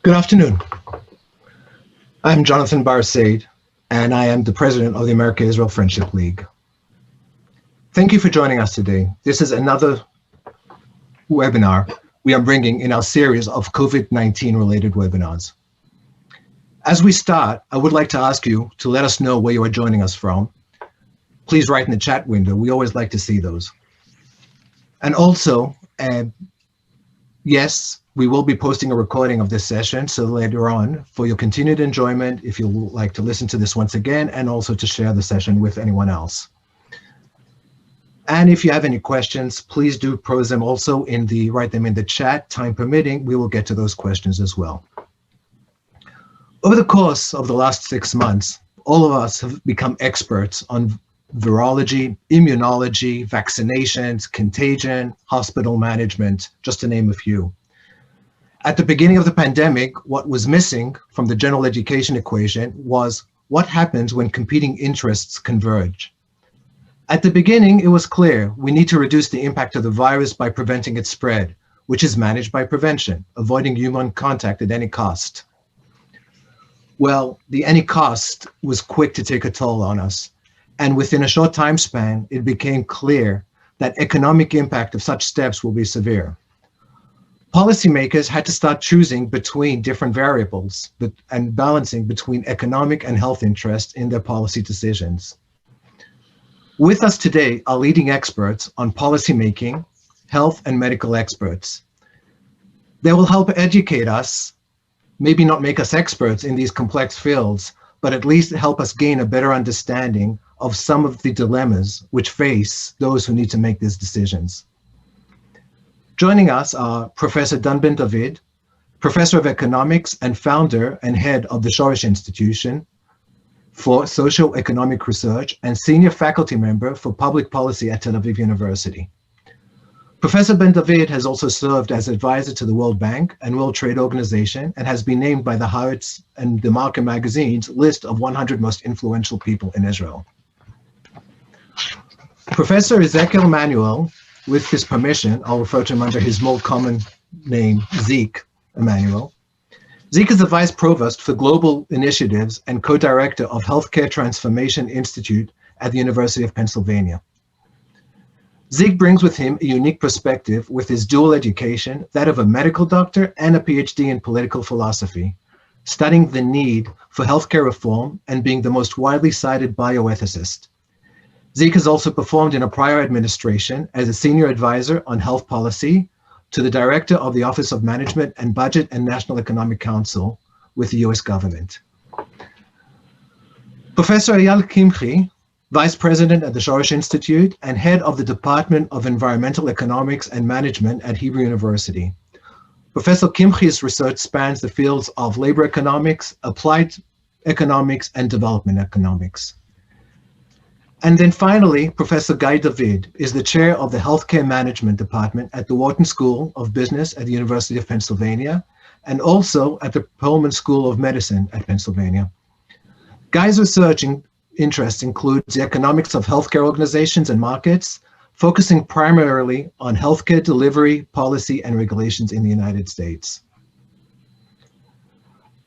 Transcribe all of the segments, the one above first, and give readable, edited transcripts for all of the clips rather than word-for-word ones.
Good afternoon. I'm Jonathan Bar-Said, and I am the president of the America-Israel Friendship League. Thank you for joining us today. This is another webinar we are bringing in our series of COVID-19 related webinars. As we start, I would like to ask you to let us know where you are joining us from. Please write in the chat window. We always like to see those. And also, yes, we will be posting a recording of this session, so later on, for your continued enjoyment, if you would like to listen to this once again, and also to share the session with anyone else. And if you have any questions, please do pose them also write them in the chat. Time permitting, we will get to those questions as well. Over the course of the last 6 months, all of us have become experts on virology, immunology, vaccinations, contagion, hospital management, just to name a few. At the beginning of the pandemic, what was missing from the general education equation was what happens when competing interests converge. At the beginning, it was clear we need to reduce the impact of the virus by preventing its spread, which is managed by prevention, avoiding human contact at any cost. Well, the any cost was quick to take a toll on us. And within a short time span, it became clear that economic impact of such steps will be severe. Policymakers had to start choosing between different variables and balancing between economic and health interests in their policy decisions. With us today are leading experts on policymaking, health and medical experts. They will help educate us, maybe not make us experts in these complex fields, but at least help us gain a better understanding of some of the dilemmas which face those who need to make these decisions. Joining us are Professor Dan Ben-David, Professor of Economics and founder and head of the Shoresh Institution for Socioeconomic Research and senior faculty member for public policy at Tel-Aviv University. Professor Ben-David has also served as advisor to the World Bank and World Trade Organization and has been named by the Haaretz and the Marca magazine's list of 100 most influential people in Israel. Professor Ezekiel Emanuel, with his permission, I'll refer to him under his more common name, Zeke Emanuel. Zeke is the Vice Provost for Global Initiatives and Co-Director of Healthcare Transformation Institute at the University of Pennsylvania. Zeke brings with him a unique perspective with his dual education, that of a medical doctor and a Ph.D. in political philosophy, studying the need for healthcare reform and being the most widely cited bioethicist. Zeke has also performed in a prior administration as a senior advisor on health policy to the director of the Office of Management and Budget and National Economic Council with the US government. Professor Eyal Kimchi, Vice President at the Shoresh Institute and head of the Department of Environmental Economics and Management at Hebrew University. Professor Kimchi's research spans the fields of labor economics, applied economics, and development economics. And then finally, Professor Guy David is the chair of the Healthcare Management Department at the Wharton School of Business at the University of Pennsylvania, and also at the Pullman School of Medicine at Pennsylvania. Guy's research interests includes the economics of healthcare organizations and markets, focusing primarily on healthcare delivery, policy, and regulations in the United States.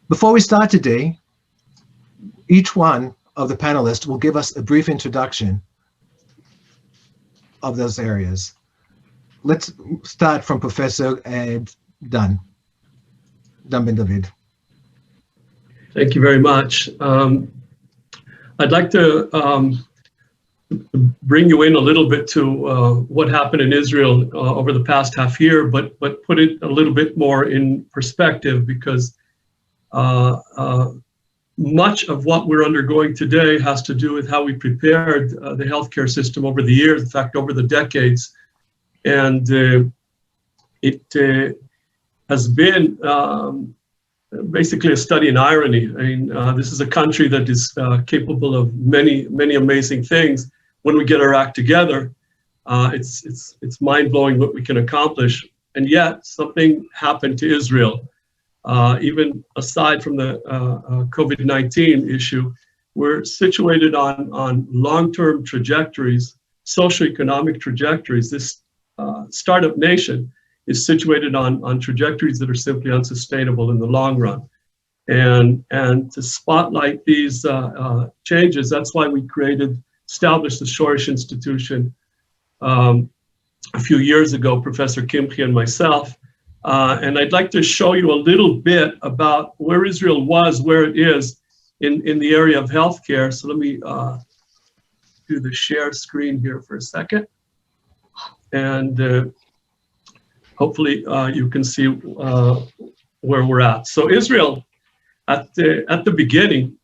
Before we start today, each one of the panelists will give us a brief introduction of those areas. Let's start from Professor Dan Ben-David. Thank you very much. I'd like to bring you in a little bit to what happened in Israel over the past half year, but put it a little bit more in perspective, because much of what we're undergoing today has to do with how we prepared the healthcare system over the years, in fact, over the decades. And it has been basically a study in irony. I mean, this is a country that is capable of many, many amazing things. When we get our act together, it's mind-blowing what we can accomplish. And yet, something happened to Israel. Even aside from the COVID-19 issue, we're situated on long-term trajectories, socioeconomic trajectories. This startup nation is situated on trajectories that are simply unsustainable in the long run. And to spotlight these changes, that's why we established the Shoresh Institution a few years ago, Professor Kimchi and myself. And I'd like to show you a little bit about where Israel was, where it is in the area of healthcare. So let me do the share screen here for a second. And hopefully you can see where we're at. So Israel, at the beginning,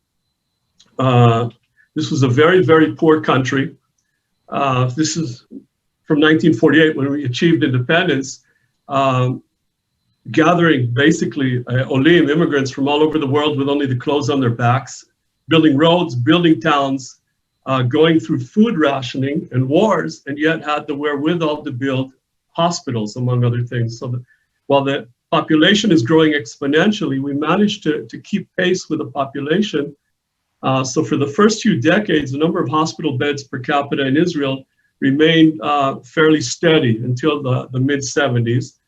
this was a very, very poor country. This is from 1948 when we achieved independence, gathering basically olim, immigrants from all over the world with only the clothes on their backs, building roads, building towns, going through food rationing and wars, and yet had the wherewithal to build hospitals, among other things. So that while the population is growing exponentially, we managed to keep pace with the population. So for the first few decades, the number of hospital beds per capita in Israel remained fairly steady until the mid-70s.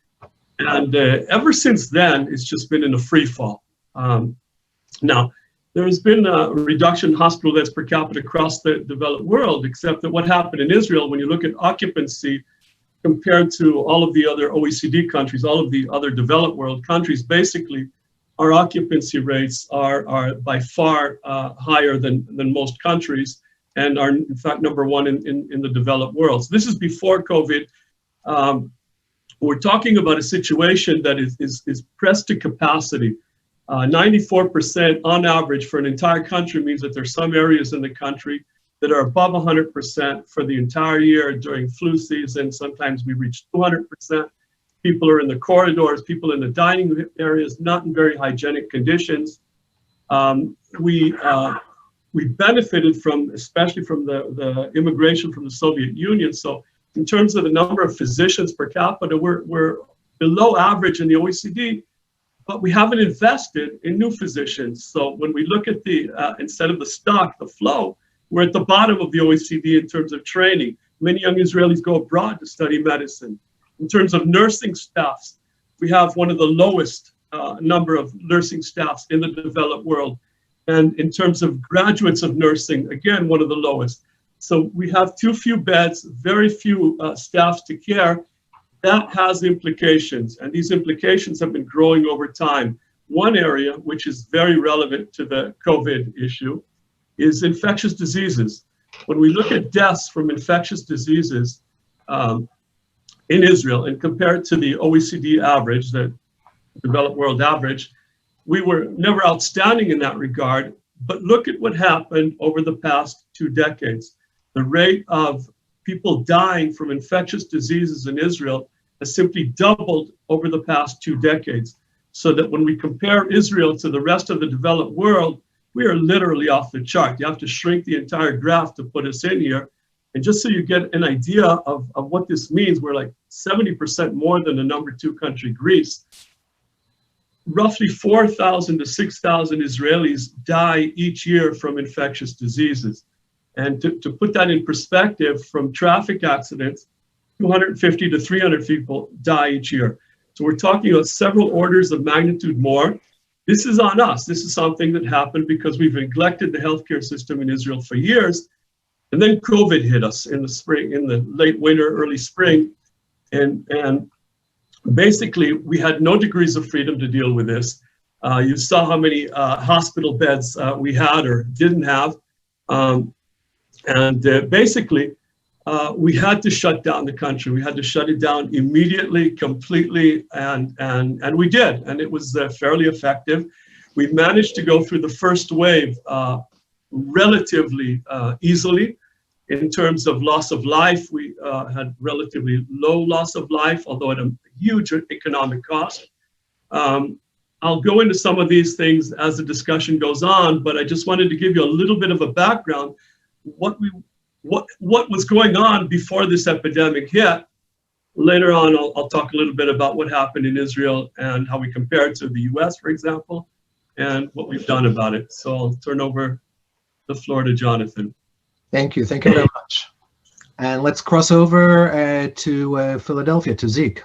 And ever since then, it's just been in a free fall. Now, there has been a reduction in hospital beds per capita across the developed world, except that what happened in Israel, when you look at occupancy compared to all of the other OECD countries, all of the other developed world countries, basically, our occupancy rates are by far higher than most countries, and are in fact number one in the developed world. So this is before COVID. We're talking about a situation that is pressed to capacity. 94% on average for an entire country means that there's some areas in the country that are above 100% for the entire year. During flu season, sometimes we reach 200%. People are in the corridors, people in the dining areas, not in very hygienic conditions. We benefited from, especially from the immigration from the Soviet Union. So in terms of the number of physicians per capita, we're below average in the OECD, but we haven't invested in new physicians. So when we look at the, instead of the stock, the flow, we're at the bottom of the OECD in terms of training. Many young Israelis go abroad to study medicine. In terms of nursing staffs, we have one of the lowest number of nursing staffs in the developed world. And in terms of graduates of nursing, again, one of the lowest. So we have too few beds, very few staffs to care. That has implications, and these implications have been growing over time. One area, which is very relevant to the COVID issue, is infectious diseases. When we look at deaths from infectious diseases in Israel and compare it to the OECD average, the developed world average, we were never outstanding in that regard, but look at what happened over the past 2 decades. The rate of people dying from infectious diseases in Israel has simply doubled over the past 2 decades. So that when we compare Israel to the rest of the developed world, we are literally off the chart. You have to shrink the entire graph to put us in here. And just so you get an idea of what this means, we're like 70% more than the number 2 country, Greece. Roughly 4,000 to 6,000 Israelis die each year from infectious diseases. And to put that in perspective, from traffic accidents, 250 to 300 people die each year. So we're talking about several orders of magnitude more. This is on us. This is something that happened because we've neglected the healthcare system in Israel for years. And then COVID hit us in the spring, in the late winter, early spring. And basically, we had no degrees of freedom to deal with this. You saw how many hospital beds we had or didn't have. Basically, we had to shut down the country. We had to shut it down immediately, completely, and we did. And it was fairly effective. We managed to go through the first wave relatively easily. In terms of loss of life, we had relatively low loss of life, although at a huge economic cost. I'll go into some of these things as the discussion goes on, but I just wanted to give you a little bit of a background. What was going on before this epidemic hit. Later on, I'll talk a little bit about what happened in Israel and how we compare it to the US, for example, and what we've done about it. So I'll turn over the floor to Jonathan. Thank you very much. And let's cross over to Philadelphia, to Zeke.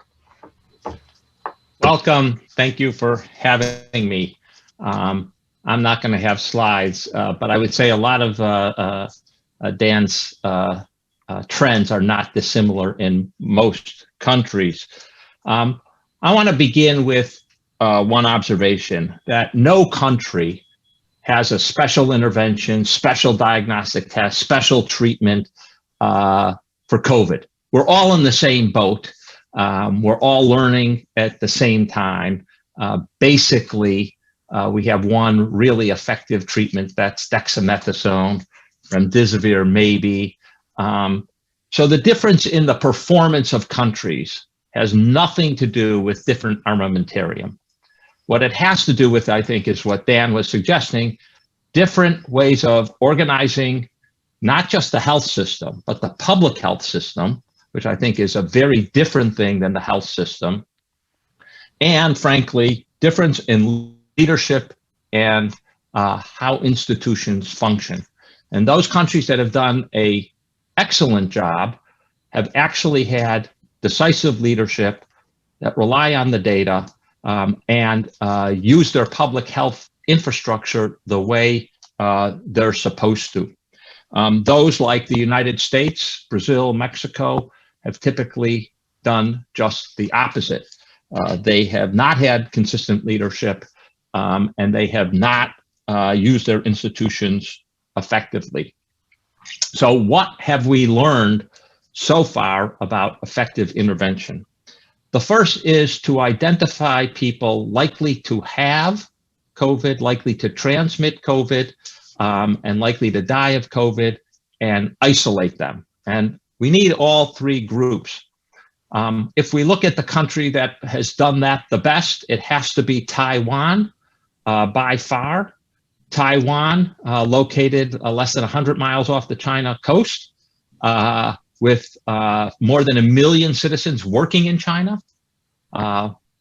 Welcome. Thank you for having me. I'm not going to have slides, but I would say a lot of Dan's trends are not dissimilar in most countries. I want to begin with one observation, that no country has a special intervention, special diagnostic test, special treatment for COVID. We're all in the same boat. We're all learning at the same time. Basically, we have one really effective treatment, that's dexamethasone, remdesivir maybe. So the difference in the performance of countries has nothing to do with different armamentarium. What it has to do with, I think, is what Dan was suggesting, different ways of organizing not just the health system, but the public health system, which I think is a very different thing than the health system. And frankly, difference in leadership and how institutions function. And those countries that have done an excellent job have actually had decisive leadership that rely on the data and use their public health infrastructure the way they're supposed to. Those like the United States, Brazil, Mexico have typically done just the opposite. They have not had consistent leadership and they have not used their institutions effectively. So what have we learned so far about effective intervention? The first is to identify people likely to have COVID, likely to transmit COVID, and likely to die of COVID, and isolate them. And we need all three groups. If we look at the country that has done that the best, it has to be Taiwan by far. Taiwan, located less than 100 miles off the China coast, with more than 1 million citizens working in China,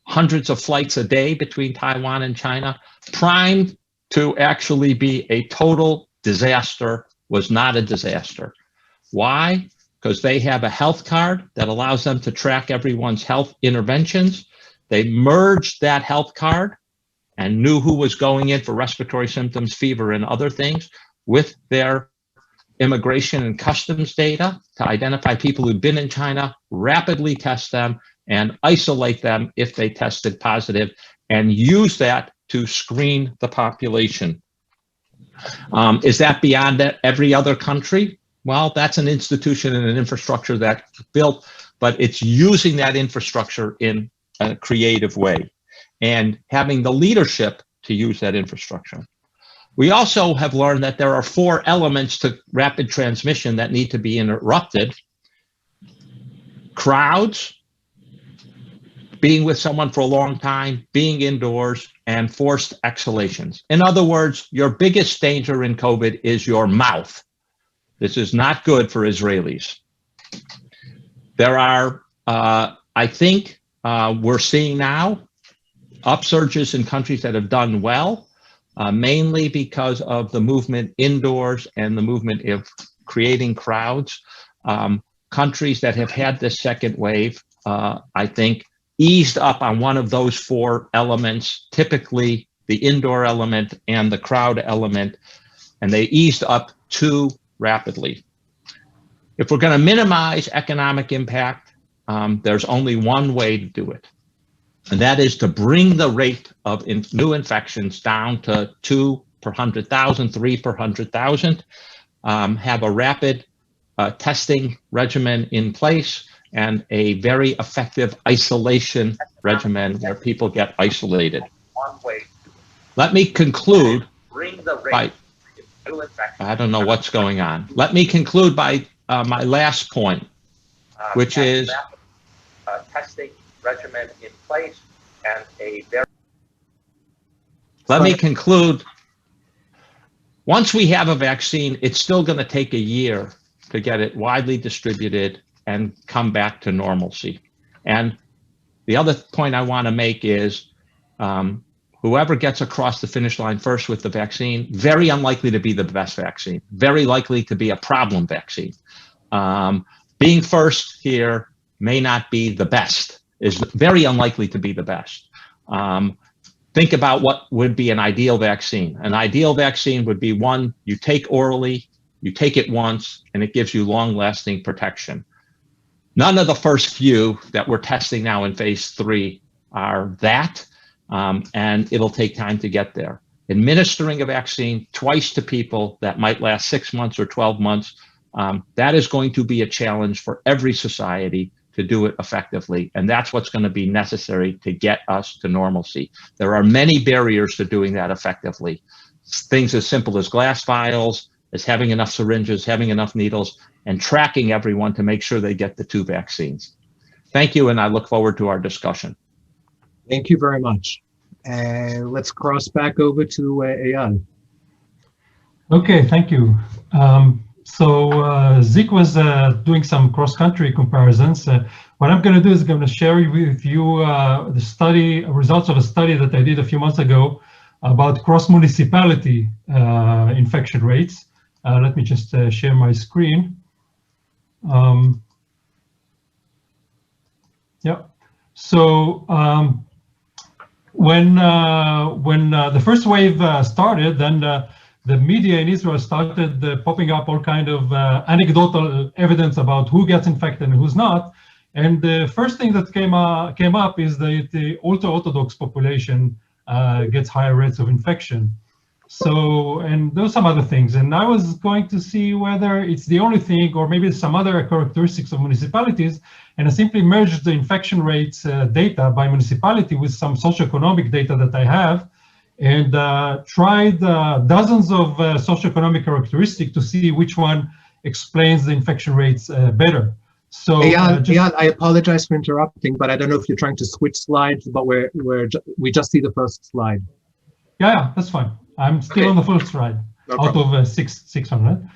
hundreds of flights a day between Taiwan and China, primed to actually be a total disaster, was not a disaster. Why? Because they have a health card that allows them to track everyone's health interventions. They merged that health card and knew who was going in for respiratory symptoms, fever, and other things with their immigration and customs data to identify people who've been in China, rapidly test them, and isolate them if they tested positive, and use that to screen the population. Is that beyond every other country? Well, that's an institution and an infrastructure that's built, but it's using that infrastructure in a creative way and having the leadership to use that infrastructure. We also have learned that there are 4 elements to rapid transmission that need to be interrupted: crowds, being with someone for a long time, being indoors, and forced exhalations. In other words, your biggest danger in COVID is your mouth. This is not good for Israelis. There are, I think, we're seeing now upsurges in countries that have done well, mainly because of the movement indoors and the movement of creating crowds. Countries that have had this second wave, I think, eased up on one of those 4 elements, typically the indoor element and the crowd element, and they eased up too rapidly. If we're going to minimize economic impact, there's only one way to do it, and that is to bring the rate of new infections down to 2 per 100,000, 3 per 100,000, have a rapid testing regimen in place, and a very effective isolation regimen where people get isolated. Let me conclude by, I don't know what's going on. Let me conclude by my last point, which is testing regimen in place and a very. Let me conclude. Once we have a vaccine, it's still going to take a year to get it widely distributed and come back to normalcy. And the other point I want to make is whoever gets across the finish line first with the vaccine, very unlikely to be the best vaccine, very likely to be a problem vaccine. Being first here may not be the best. is very unlikely to be the best. Think about what would be an ideal vaccine. An ideal vaccine would be one you take orally, you take it once, and it gives you long-lasting protection. None of the first few that we're testing now in phase 3 are that, and it'll take time to get there. Administering a vaccine twice to people that might last 6 months or 12 months, that is going to be a challenge for every society to do it effectively. And that's what's going to be necessary to get us to normalcy. There are many barriers to doing that effectively. Things as simple as glass vials, as having enough syringes, having enough needles, and tracking everyone to make sure they get the 2 vaccines. Thank you, and I look forward to our discussion. Thank you very much. And let's cross back over to Eyal. Okay, thank you. So Zeke was doing some cross-country comparisons. What I'm going to do is going to share with you the results of a study that I did a few months ago about cross-municipality infection rates. Let me just share my screen. Yeah. So when the first wave started, then the media in Israel started popping up all kind of anecdotal evidence about who gets infected and who's not. And the first thing that came up is that the ultra-Orthodox population gets higher rates of infection. So, and there's some other things. And I was going to see whether it's the only thing or maybe some other characteristics of municipalities. And I simply merged the infection rates data by municipality with some socioeconomic data that I have, and tried dozens of socioeconomic characteristics to see which one explains the infection rates better. So Eyal, I apologize for interrupting, but I don't know if you're trying to switch slides, but we just see the first slide. Yeah, that's fine. I'm still on the first slide, out of 600.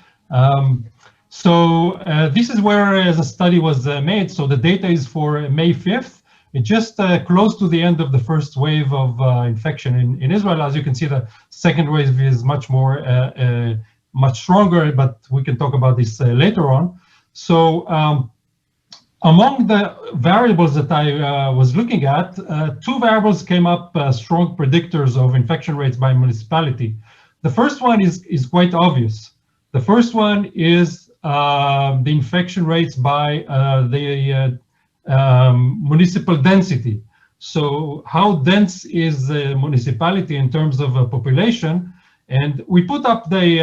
So this is where the study was made. So the data is for May 5th. It just close to the end of the first wave of infection in Israel. As you can see, the second wave is much more, much stronger, but we can talk about this later on. So among the variables that I was looking at, 2 variables came up strong predictors of infection rates by municipality. The first one is quite obvious. The first one is the infection rates by the municipal density. So how dense is the municipality in terms of population? And we put up the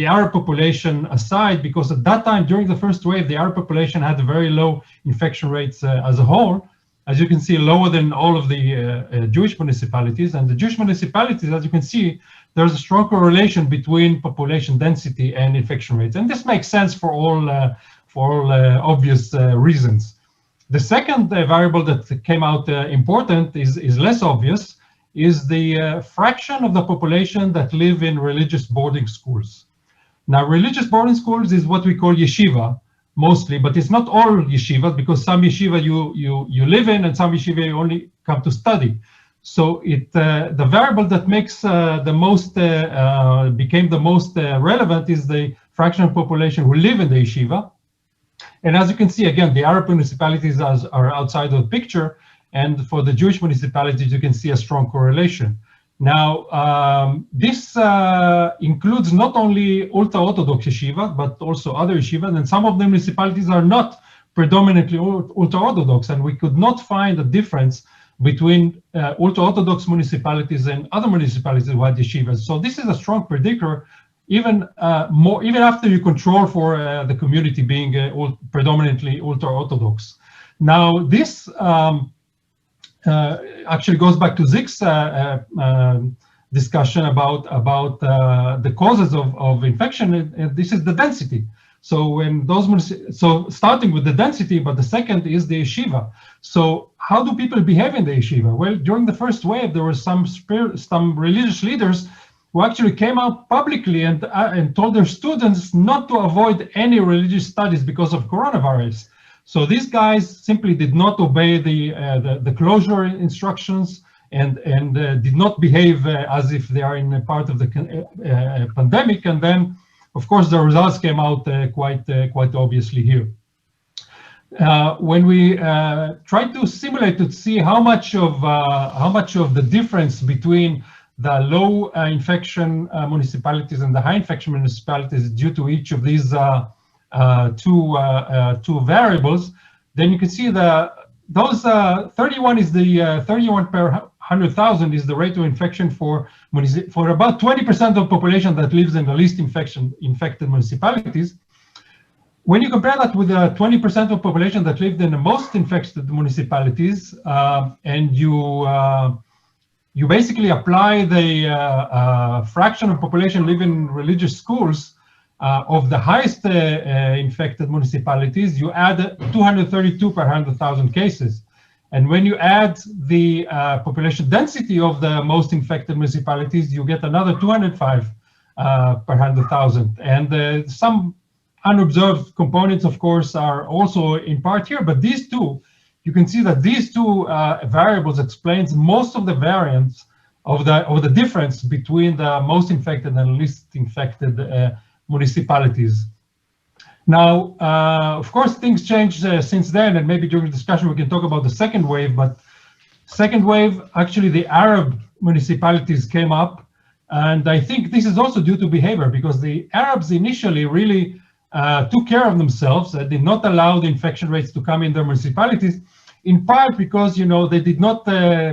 Arab population aside because at that time, during the first wave, the Arab population had very low infection rates as a whole. As you can see, lower than all of the Jewish municipalities. And the Jewish municipalities, as you can see, there's a strong correlation between population density and infection rates. And this makes sense for all obvious reasons. The second variable that came out important is less obvious, is the fraction of the population that live in religious boarding schools. Now, religious boarding schools is what we call yeshiva, mostly, but it's not all yeshiva, because some yeshiva you live in and some yeshiva you only come to study. So the variable that makes became the most relevant is the fraction of population who live in the yeshiva. And as you can see, again, the Arab municipalities are outside of the picture. And for the Jewish municipalities, you can see a strong correlation. Now, this includes not only ultra-Orthodox yeshiva, but also other yeshivas. And some of the municipalities are not predominantly ultra-Orthodox. And we could not find a difference between ultra-Orthodox municipalities and other municipalities who had yeshivas. So this is a strong predictor, even after you control for the community being predominantly ultra-Orthodox. Now, this actually goes back to Zeke's discussion about the causes of infection, and this is the density. So when so starting with the density, but the second is the yeshiva. So how do people behave in the yeshiva? Well, during the first wave, there were some religious leaders who actually came out publicly and told their students not to avoid any religious studies because of coronavirus. So these guys simply did not obey the closure instructions and did not behave as if they are in a part of the pandemic. And then, of course, the results came out quite obviously here. when we try to simulate to see how much of the difference between the low infection municipalities and the high infection municipalities is due to each of these two variables, then you can see those 31 is the 31 per 100,000 is the rate of infection for about 20% of the population that lives in the least infected municipalities. When you compare that with the 20% of population that lived in the most infected municipalities, and you basically apply the fraction of population living in religious schools of the highest infected municipalities, you add 232 per 100,000 cases. And when you add the population density of the most infected municipalities, you get another 205 per 100,000. And some unobserved components, of course, are also in part here, but these two, you can see that these two variables explains most of the variance of the difference between the most infected and least infected municipalities. Now, of course, things changed since then, and maybe during the discussion we can talk about the second wave, but second wave, actually the Arab municipalities came up, and I think this is also due to behavior, because the Arabs initially really took care of themselves and did not allow the infection rates to come in their municipalities, in part because, you know, they did not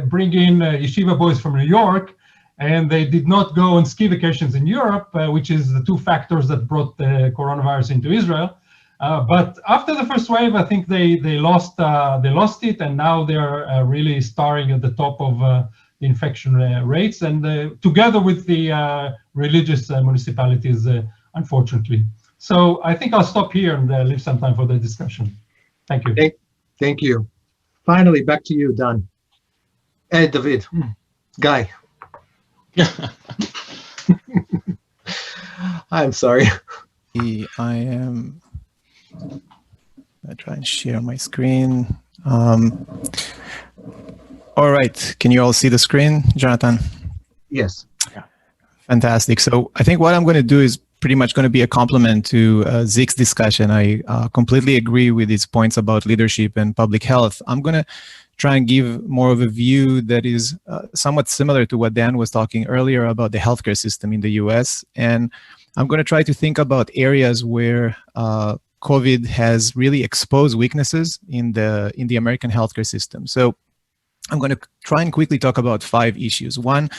bring in yeshiva boys from New York, and they did not go on ski vacations in Europe, which is the two factors that brought the coronavirus into Israel. But after the first wave, I think they lost it, and now they are really starring at the top of the infection rates, and together with the religious municipalities, unfortunately. So I think I'll stop here and leave some time for the discussion. Thank you. Thank you. Finally, back to you, Dan. David. Guy. I'm sorry. I try and share my screen. All right. Can you all see the screen, Jonathan? Yes. Yeah. Fantastic. So I think what I'm going to do is pretty much going to be a complement to Zeke's discussion. I completely agree with his points about leadership and public health. I'm going to try and give more of a view that is somewhat similar to what Dan was talking earlier about the healthcare system in the US. And I'm going to try to think about areas where COVID has really exposed weaknesses in the American healthcare system. So I'm going to try and quickly talk about 5 issues. One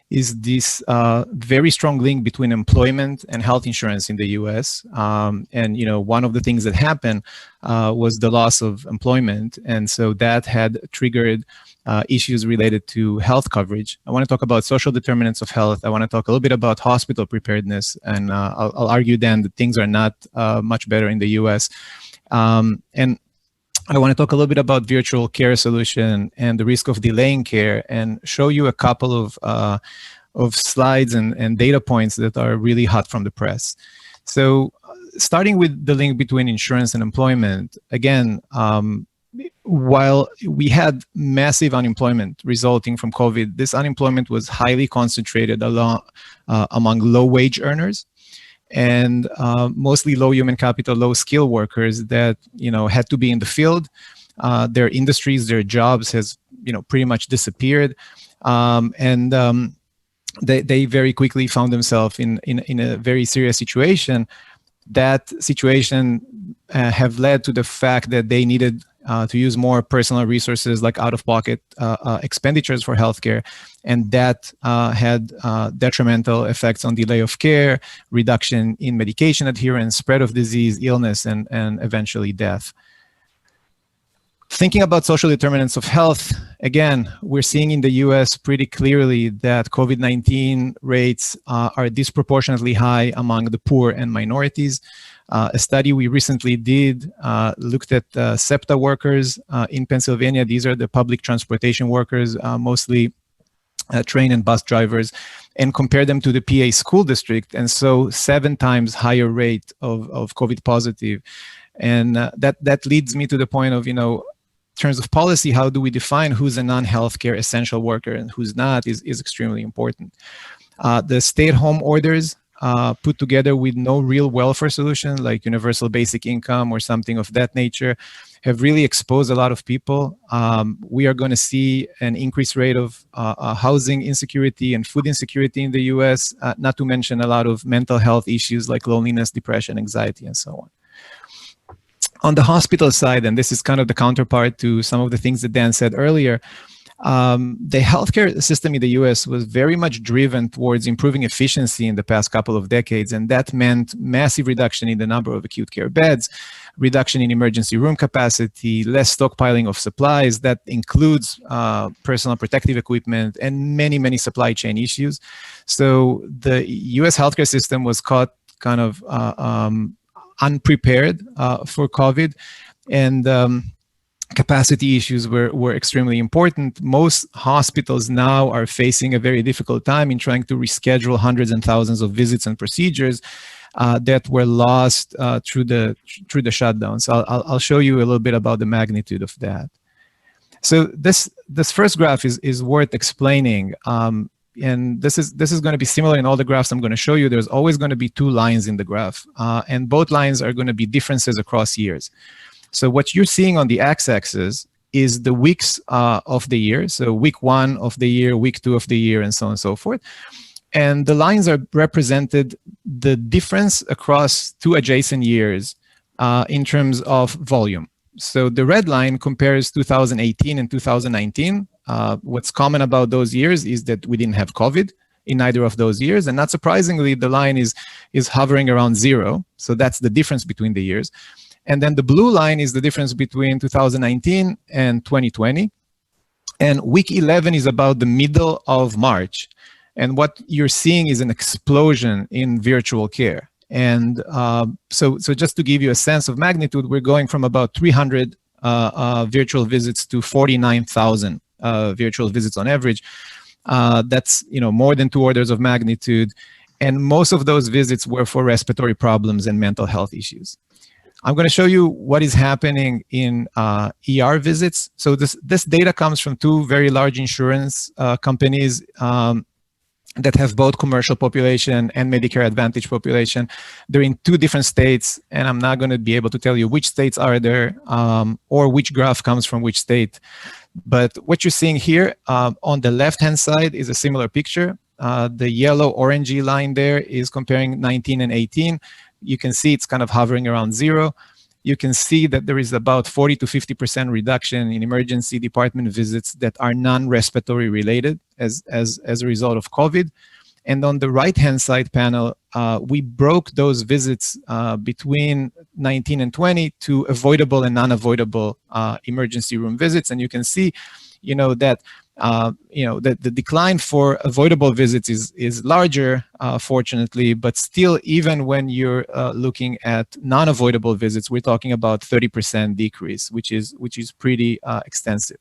is this very strong link between employment and health insurance in the US. And, you know, one of the things that happened was the loss of employment. And so that had triggered issues related to health coverage. I want to talk about social determinants of health. I want to talk a little bit about hospital preparedness. And I'll argue then that things are not much better in the US. And I want to talk a little bit about virtual care solution and the risk of delaying care, and show you a couple of slides and data points that are really hot from the press. So starting with the link between insurance and employment, again, while we had massive unemployment resulting from COVID, this unemployment was highly concentrated among low-wage earners, and mostly low human capital, low skill workers that, you know, had to be in the field. Their industries, their jobs has, you know, pretty much disappeared. They very quickly found themselves in a very serious situation. That situation have led to the fact that they needed to use more personal resources like out-of-pocket expenditures for healthcare, and that had detrimental effects on delay of care, reduction in medication adherence, spread of disease, illness, and eventually death. Thinking about social determinants of health, again, we're seeing in the US pretty clearly that COVID-19 rates are disproportionately high among the poor and minorities. A study we recently did looked at SEPTA workers in Pennsylvania. These are the public transportation workers, mostly train and bus drivers, and compared them to the PA school district. And so 7 times higher rate of COVID positive. And that leads me to the point of, you know, in terms of policy, how do we define who's a non-healthcare essential worker and who's not is extremely important. The stay-at-home orders put together with no real welfare solution like universal basic income or something of that nature have really exposed a lot of people. We are going to see an increased rate of housing insecurity and food insecurity in the US, not to mention a lot of mental health issues like loneliness, depression, anxiety, and so on. On the hospital side, and this is kind of the counterpart to some of the things that Dan said earlier, the healthcare system in the US was very much driven towards improving efficiency in the past couple of decades, and that meant massive reduction in the number of acute care beds, reduction in emergency room capacity, less stockpiling of supplies. That includes personal protective equipment and many, many supply chain issues. So the US healthcare system was caught kind of unprepared for COVID, and capacity issues were extremely important. Most hospitals now are facing a very difficult time in trying to reschedule hundreds and thousands of visits and procedures that were lost through the shutdown. So I'll show you a little bit about the magnitude of that. So this first graph is worth explaining. And this is going to be similar in all the graphs I'm going to show you. There's always going to be two lines in the graph, and both lines are going to be differences across years. So what you're seeing on the x-axis is the weeks of the year. So week 1 of the year, week 2 of the year, and so on and so forth. And the lines are represented the difference across 2 adjacent years in terms of volume. So the red line compares 2018 and 2019. What's common about those years is that we didn't have COVID in neither of those years. And not surprisingly, the line is hovering around 0. So that's the difference between the years. And then the blue line is the difference between 2019 and 2020. And week 11 is about the middle of March. And what you're seeing is an explosion in virtual care. And so just to give you a sense of magnitude, we're going from about 300 virtual visits to 49,000 virtual visits on average. That's more than 2 orders of magnitude. And most of those visits were for respiratory problems and mental health issues. I'm going to show you what is happening in ER visits. So this data comes from 2 very large insurance companies that have both commercial population and Medicare Advantage population. They're in 2 different states, and I'm not going to be able to tell you which states are there or which graph comes from which state. But what you're seeing here on the left-hand side is a similar picture. The yellow orangey line there is comparing 19 and 18. You can see it's kind of hovering around 0. You can see that there is about 40 to 50% reduction in emergency department visits that are non-respiratory related as a result of COVID. And on the right-hand side panel, we broke those visits between 19 and 20 to avoidable and non-avoidable emergency room visits. And you can see, that the decline for avoidable visits is larger, fortunately, but still, even when you're looking at non-avoidable visits, we're talking about 30% decrease, which is pretty extensive.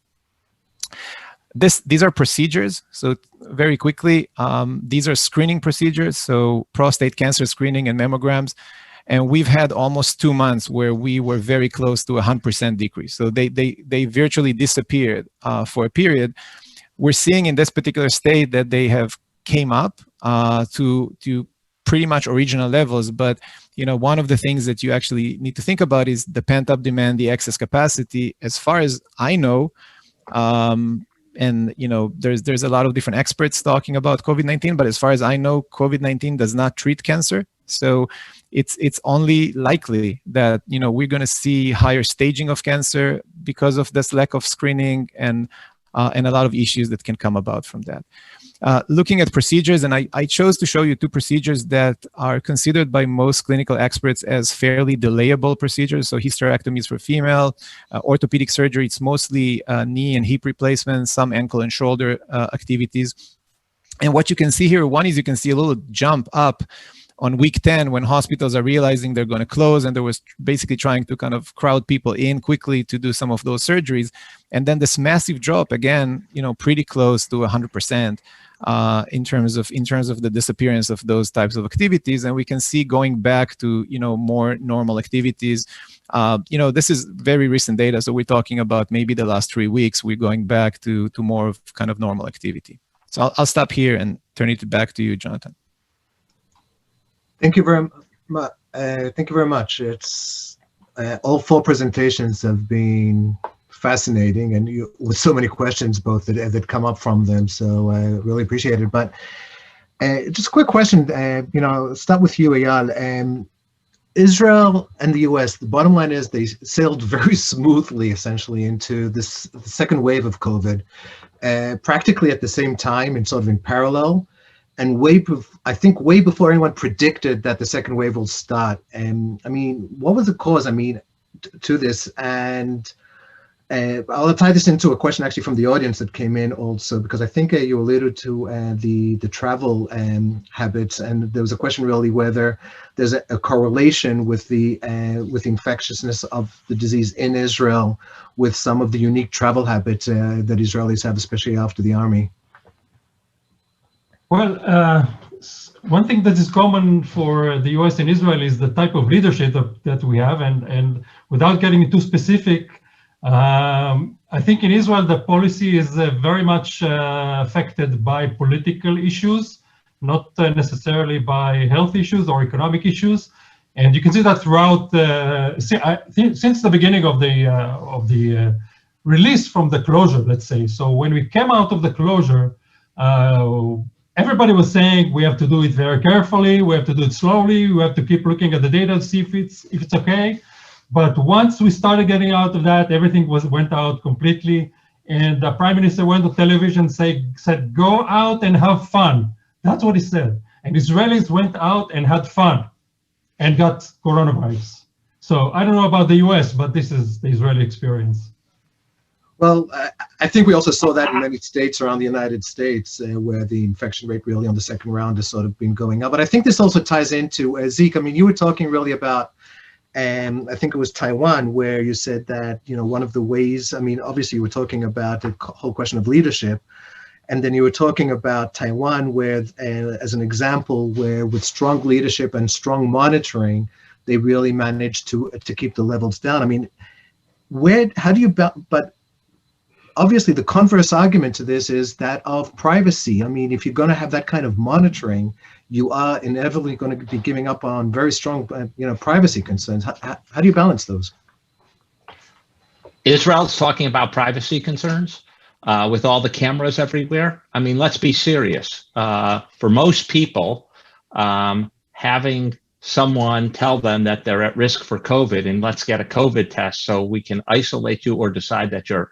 These are procedures. So very quickly, these are screening procedures. So prostate cancer screening and mammograms. And we've had almost 2 months where we were very close to 100% decrease. So they virtually disappeared for a period. We're seeing in this particular state that they have came up to pretty much original levels. But one of the things that you actually need to think about is the pent-up demand, the excess capacity. As far as I know, and there's a lot of different experts talking about COVID-19, but as far as I know, COVID-19 does not treat cancer. So it's only likely that we're going to see higher staging of cancer because of this lack of screening and a lot of issues that can come about from that. Looking at procedures, and I chose to show you 2 procedures that are considered by most clinical experts as fairly delayable procedures. So hysterectomies for female, orthopedic surgery, it's mostly knee and hip replacements, some ankle and shoulder activities. And what you can see here, one is you can see a little jump up on week 10 when hospitals are realizing they're going to close, and there was basically trying to kind of crowd people in quickly to do some of those surgeries. And then this massive drop again, pretty close to 100% in terms of the disappearance of those types of activities. And we can see going back to, more normal activities. This is very recent data. So we're talking about maybe the last 3 weeks, we're going back to more of kind of normal activity. So I'll stop here and turn it back to you, Jonathan. Thank you very much. Thank you very much. It's all four presentations have been fascinating, and with so many questions both that come up from them. So I really appreciate it. But just a quick question, start with you, Eyal. Israel and the US, the bottom line is they sailed very smoothly, essentially, into the second wave of COVID, practically at the same time and sort of in parallel. And I think way before anyone predicted that the second wave will start. And what was the cause, to this? And I'll tie this into a question actually from the audience that came in also, because I think you alluded to the travel habits, and there was a question really whether there's a correlation with the infectiousness of the disease in Israel with some of the unique travel habits that Israelis have, especially after the army. Well, one thing that is common for the US and Israel is the type of leadership that we have, and without getting too specific, I think in Israel, the policy is very much affected by political issues, not necessarily by health issues or economic issues. And you can see that throughout, since the beginning of the release from the closure, let's say. So when we came out of the closure, everybody was saying we have to do it very carefully, we have to do it slowly, we have to keep looking at the data to see if it's okay. But once we started getting out of that, everything went out completely. And the Prime Minister went to television, said, go out and have fun. That's what he said. And Israelis went out and had fun and got coronavirus. So I don't know about the US, but this is the Israeli experience. Well, I think we also saw that in many states around the United States where the infection rate really on the second round has sort of been going up. But I think this also ties into, Zeke, you were talking really about, I think it was Taiwan, where you said that, one of the ways, obviously you were talking about the whole question of leadership, and then you were talking about Taiwan, where, as an example, where with strong leadership and strong monitoring, they really managed to keep the levels down. How do you, but obviously the converse argument to this is that of privacy. If you're going to have that kind of monitoring, you are inevitably going to be giving up on very strong, privacy concerns. How do you balance those? Israel's talking about privacy concerns with all the cameras everywhere. Let's be serious. For most people, having someone tell them that they're at risk for COVID and let's get a COVID test so we can isolate you or decide that you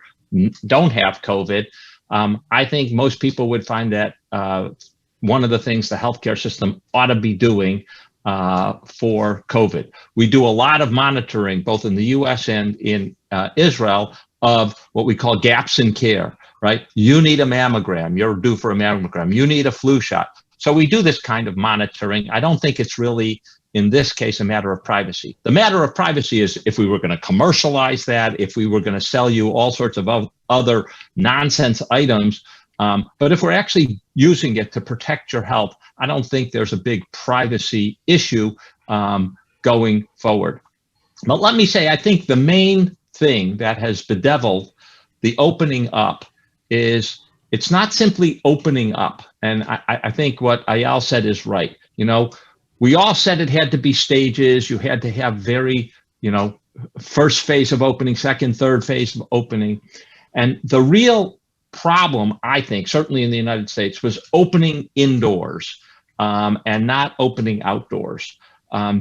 don't have COVID, I think most people would find that one of the things the healthcare system ought to be doing for COVID. We do a lot of monitoring, both in the US and in Israel, of what we call gaps in care, right? You need a mammogram, you're due for a mammogram, you need a flu shot. So we do this kind of monitoring. I don't think it's really, in this case, a matter of privacy. The matter of privacy is if we were going to commercialize that, if we were going to sell you all sorts of other nonsense items, but if we're actually using it to protect your health, I don't think there's a big privacy issue going forward. But let me say, I think the main thing that has bedeviled the opening up is it's not simply opening up. And I think what Eyal said is right. We all said it had to be stages. You had to have very, first phase of opening, second, third phase of opening. And the real problem, I think, certainly in the United States, was opening indoors and not opening outdoors.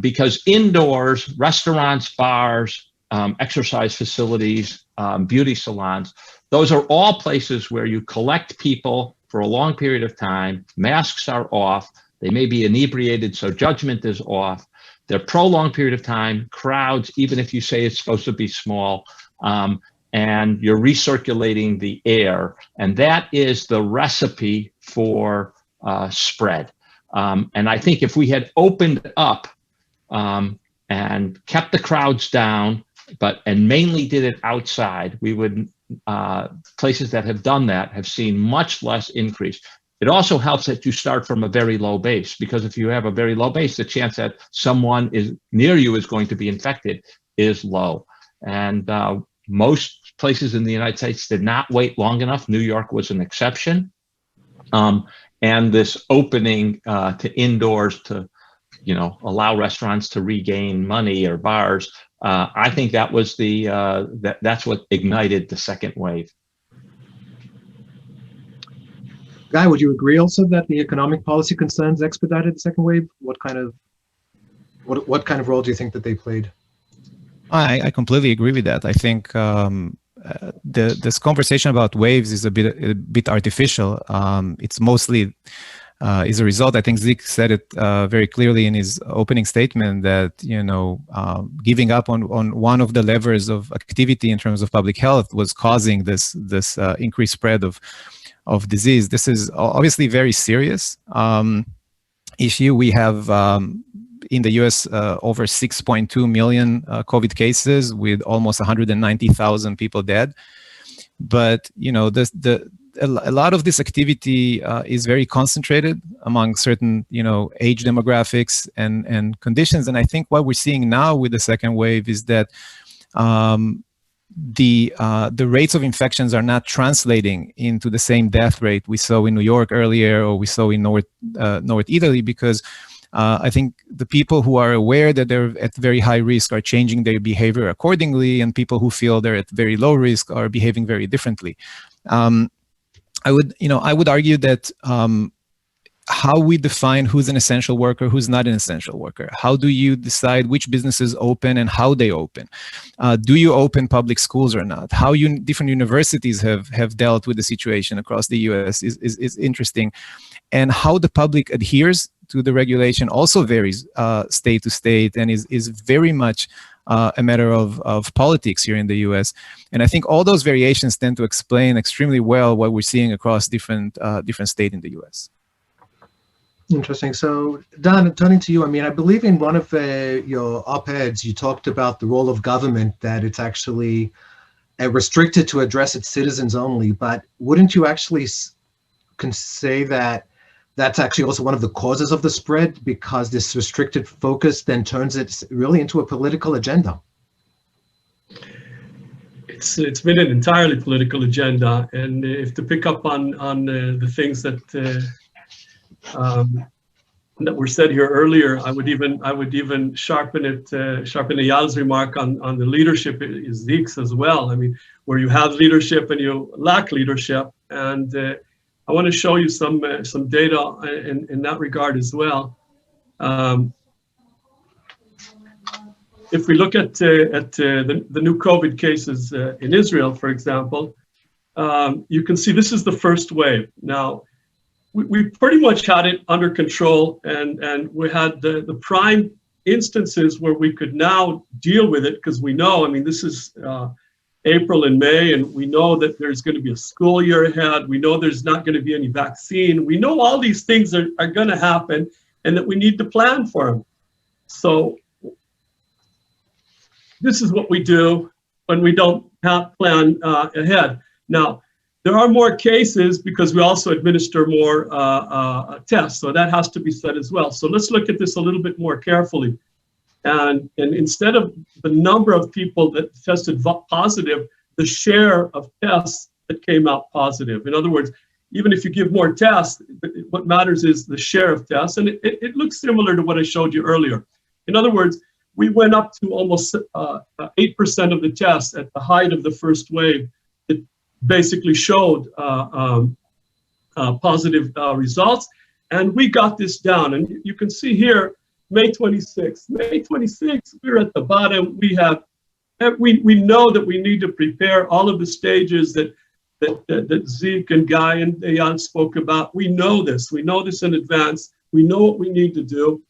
Because indoors, restaurants, bars, exercise facilities, beauty salons, those are all places where you collect people for a long period of time. Masks are off. They may be inebriated, so judgment is off. They're prolonged period of time, crowds, even if you say it's supposed to be small, and you're recirculating the air. And that is the recipe for spread. And I think if we had opened up and kept the crowds down, and mainly did it outside, we would, places that have done that have seen much less increase. It also helps that you start from a very low base, because if you have a very low base, the chance that someone is near you is going to be infected is low. And most places in the United States did not wait long enough. New York was an exception. And this opening to indoors to, allow restaurants to regain money or bars I think that was that's what ignited the second wave. Guy, would you agree also that the economic policy concerns expedited the second wave? What kind of role do you think that they played? I completely agree with that. I think this conversation about waves is a bit artificial. It's mostly is a result. I think Zeke said it very clearly in his opening statement that giving up on one of the levers of activity in terms of public health was causing this increased spread of disease. This is obviously very serious issue. We have in the U.S. Over 6.2 million COVID cases with almost 190,000 people dead. But a lot of this activity is very concentrated among certain age demographics and conditions. And I think what we're seeing now with the second wave is that the rates of infections are not translating into the same death rate we saw in New York earlier, or we saw in North Italy, because I think the people who are aware that they're at very high risk are changing their behavior accordingly, and people who feel they're at very low risk are behaving very differently. I would argue that how we define who's an essential worker, who's not an essential worker. How do you decide which businesses open and how they open? Do you open public schools or not? How different universities have dealt with the situation across the US is interesting. And how the public adheres to the regulation also varies state to state, and is very much a matter of politics here in the US. And I think all those variations tend to explain extremely well what we're seeing across different states in the US. Interesting. So, Don, turning to you, I believe in one of your op-eds, you talked about the role of government, that it's actually restricted to address its citizens only. But wouldn't you actually say that that's actually also one of the causes of the spread, because this restricted focus then turns it really into a political agenda? It's been an entirely political agenda, and if to pick up on the things that were said here earlier, I would even sharpen Eyal's remark on the leadership, Ezekiel's as well. Where you have leadership and you lack leadership, and I want to show you some data in that regard as well. If we look at the new COVID cases in Israel, for example, you can see this is the first wave. Now, we pretty much had it under control, and we had the prime instances where we could now deal with it, because we know, this is April and May, and we know that there's going to be a school year ahead. We know there's not going to be any vaccine. We know all these things are going to happen, and that we need to plan for them. So this is what we do when we don't plan ahead. Now, there are more cases because we also administer more tests, so that has to be said as well. So let's look at this a little bit more carefully. And instead of the number of people that tested positive, the share of tests that came out positive. In other words, even if you give more tests, what matters is the share of tests. And it looks similar to what I showed you earlier. In other words, we went up to almost 8% of the tests at the height of the first wave that basically showed positive results. And we got this down. And you can see here, May 26th, we're at the bottom. We know that we need to prepare all of the stages that Zeke and Guy and Eyal spoke about. We know this in advance. We know what we need to do.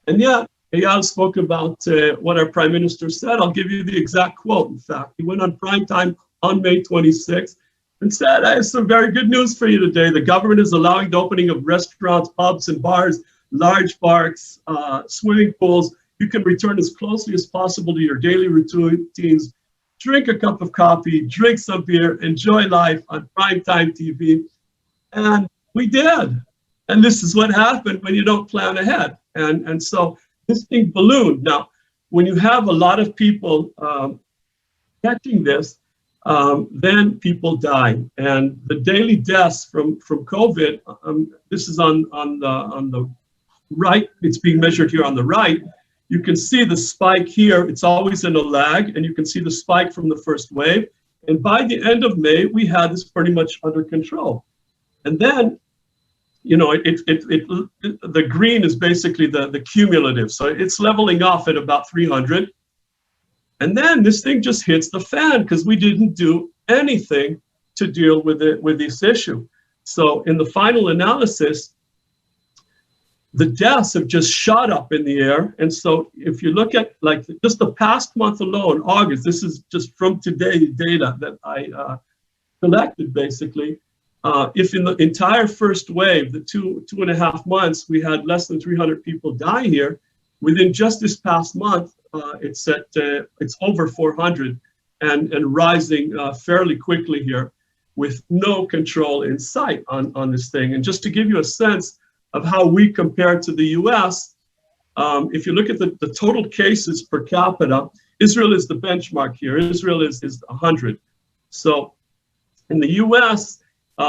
And yeah, Eyal spoke about what our Prime Minister said. I'll give you the exact quote. In fact, he went on prime time on May 26th and said, I have some very good news for you today. The government is allowing the opening of restaurants, pubs, and bars, large parks, swimming pools. You can return as closely as possible to your daily routines, drink a cup of coffee, drink some beer, enjoy life on primetime TV. And we did. And this is what happened when you don't plan ahead. And so this thing ballooned. Now, when you have a lot of people catching this, then people die. And the daily deaths from COVID, this is on the right, it's being measured here on the right. you can see the spike here. It's always in a lag, and you can see the spike from the first wave. And by the end of May, we had this pretty much under control. And then, you know, the green is basically the cumulative. So it's leveling off at about 300. And then this thing just hits the fan because we didn't do anything to deal with this issue. So in the final analysis, the deaths have just shot up in the air. And so if you look at like just the past month alone, August, this is just from today data that I collected basically. If in the entire first wave, the two and a half months, we had less than 300 people die here, within just this past month, it's over 400 and rising fairly quickly here with no control in sight on this thing. And just to give you a sense of how we compare to the US, if you look at the total cases per capita, Israel is the benchmark here. Israel is 100. So in the US,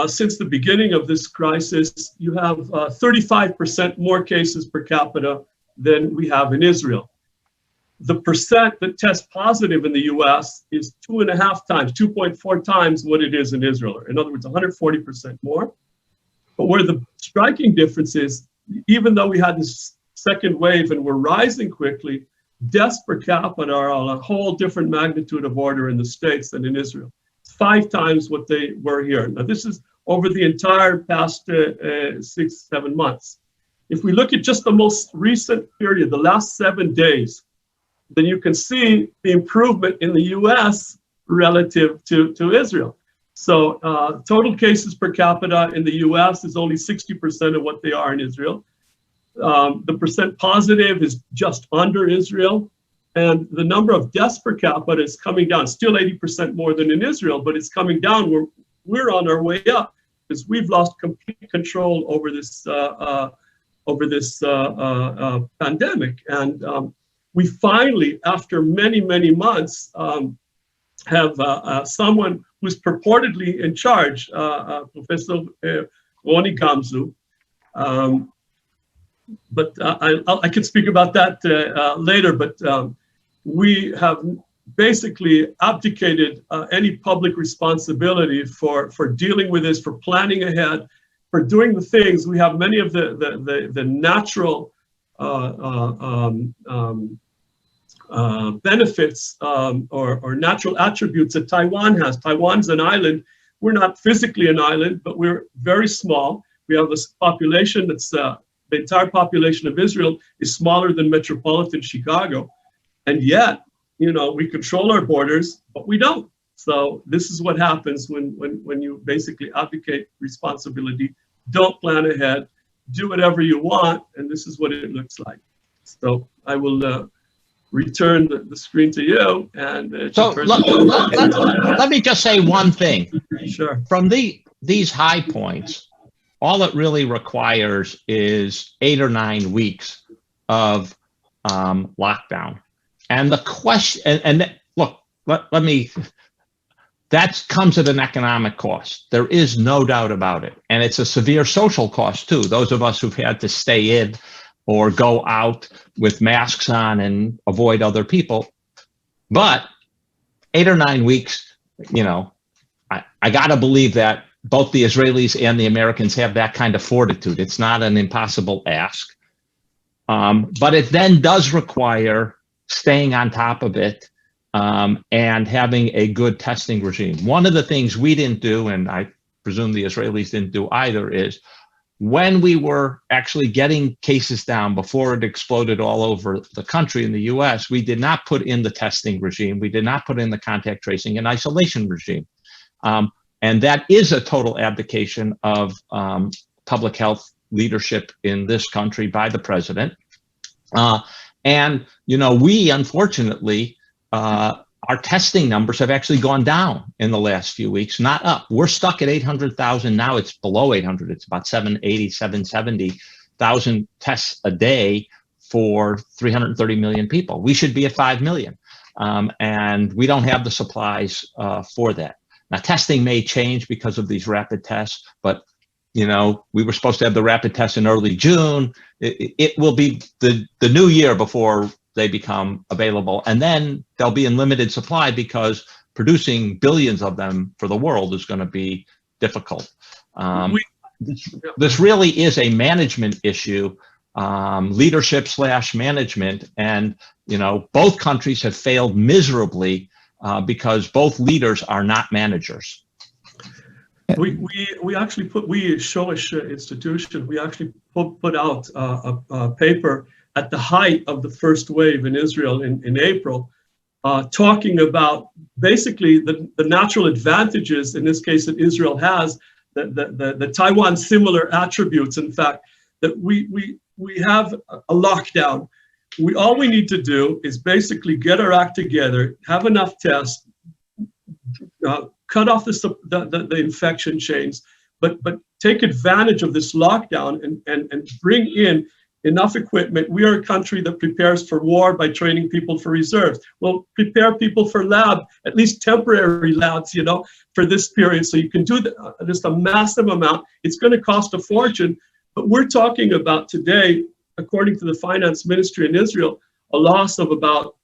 since the beginning of this crisis, you have 35% more cases per capita than we have in Israel. The percent that test positive in the US is 2.4 times what it is in Israel. In other words, 140% more. But where the striking difference is, even though we had this second wave and we're rising quickly, deaths per capita are on a whole different magnitude of order in the States than in Israel. 5 times what they were here. Now, this is over the entire past 6-7 months. If we look at just the most recent period, the last 7 days, then you can see the improvement in the US relative to Israel. So total cases per capita in the US is only 60% of what they are in Israel. The percent positive is just under Israel. And the number of deaths per capita is coming down, still 80% more than in Israel, but it's coming down. We're on our way up because we've lost complete control over this pandemic. And we finally, after many, many months, have someone who's purportedly in charge, Professor Roni Gamzu. But I can speak about that later, but we have basically abdicated any public responsibility for dealing with this, for planning ahead, for doing the things. We have many of the natural benefits or natural attributes that Taiwan has. Taiwan's an island. We're not physically an island, but we're very small. We have this population that's the entire population of Israel is smaller than metropolitan Chicago. And yet, you know, we control our borders, but we don't. So this is what happens when you basically abdicate responsibility, don't plan ahead, do whatever you want, and this is what it looks like. So I will return the screen to you. And so let me just say one thing. Sure. From these high points, all it really requires is 8 or 9 weeks of lockdown. And the question, and look, let me, that comes at an economic cost. There is no doubt about it. And it's a severe social cost too. Those of us who've had to stay in or go out with masks on and avoid other people. But 8 or 9 weeks, you know, I gotta believe that both the Israelis and the Americans have that kind of fortitude. It's not an impossible ask. But it then does require staying on top of it and having a good testing regime. One of the things we didn't do, and I presume the Israelis didn't do either, is when we were actually getting cases down before it exploded all over the country in the US, we did not put in the testing regime. We did not put in the contact tracing and isolation regime. And that is a total abdication of public health leadership in this country by the president. And, you know, we, unfortunately, our testing numbers have actually gone down in the last few weeks, not up. We're stuck at 800,000 now. It's below 800. It's about 780, 770,000 tests a day for 330 million people. We should be at 5 million. And we don't have the supplies for that. Now, testing may change because of these rapid tests, but you know, we were supposed to have the rapid tests in early June. It will be the new year before they become available. And then they'll be in limited supply because producing billions of them for the world is going to be difficult. This really is a management issue, leadership / management. And, both countries have failed miserably because both leaders are not managers. We actually Shoresh institution, we actually put out a paper at the height of the first wave in Israel in April, talking about basically the natural advantages, in this case, that Israel has, the Taiwan similar attributes, in fact, that we have a lockdown. All we need to do is basically get our act together, have enough tests, cut off the infection chains, but take advantage of this lockdown and bring in enough equipment. We are a country that prepares for war by training people for reserves. We'll prepare people for at least temporary labs, for this period. So you can do just a massive amount. It's going to cost a fortune, but we're talking about today, according to the finance ministry in Israel, a loss of about